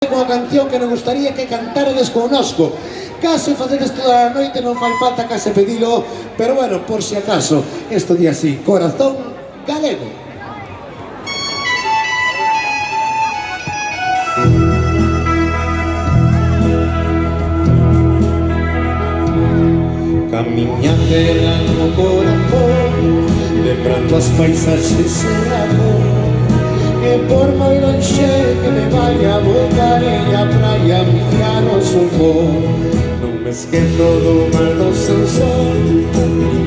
Unha canción que nos gustaría que cantarades connosco. Case facedes toda a noite, non fai falta case pedilo, pero bueno, por si acaso, isto di así, Corazón Galego. Camiñandela no corazón, lembrando as paisaxes e a cor. E por moi lonxe que me vaya, voltarei a praia a mirar o seu pôr. Non me esquezo do mar do seu sol,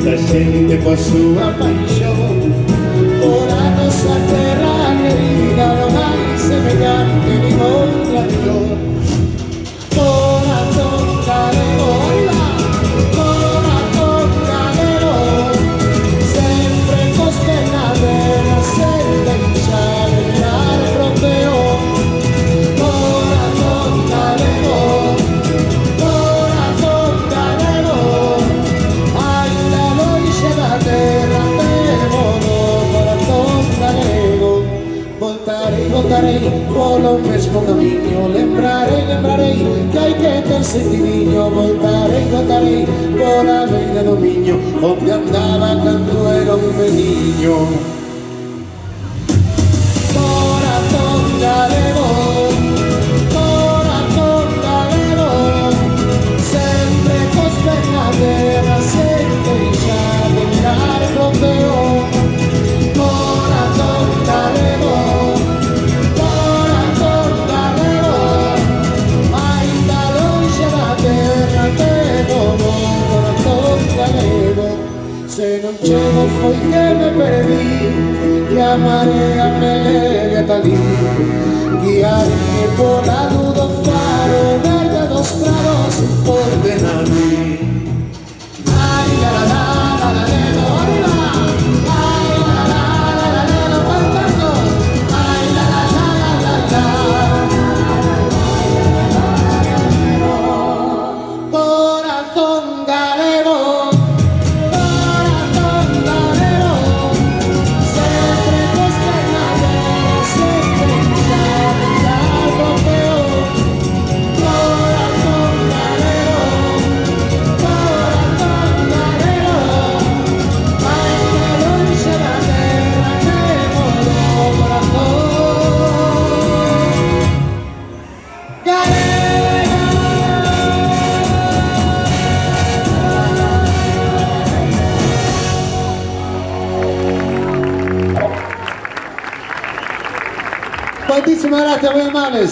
da xente coa súa paixón, por a nosa terra querida, non hai semellante nin outra flor. Corazón galego, ola, corazón galego, sempre cos penaderas sen deixar de mirar pro peor. Corazón galego, corazón galego, ainda lonxe da terra temos o corazón galego. Voltarei, voltarei polo mesmo camiño, lembrarei que hai que ter sentidiño. Voltarei, voltarei pola beira do Miño, onde andaba cando era un meniño. Corazón galego, corazón galego, sempre cos penaderas sen deixar de mirar pro peor. Corazón galego, corazón galego, ainda lonxe da terra temos o corazón galego. Se non chego foi que me perdí, que a marea me leve ata alí, guiarme pola luz do faro, verde dos prados, por Benalí. Ai, la la la la la lelo, ola, ai, la la la la lelo, cantando, ai, la la la la la la. Corazón galego, corazón galego, sempre cos penaderas sen deixar de mirar pro peor. Corazón galego, corazón galego, ainda lonxe da terra temos o corazón galego. Moitísimas gracias, moi amables.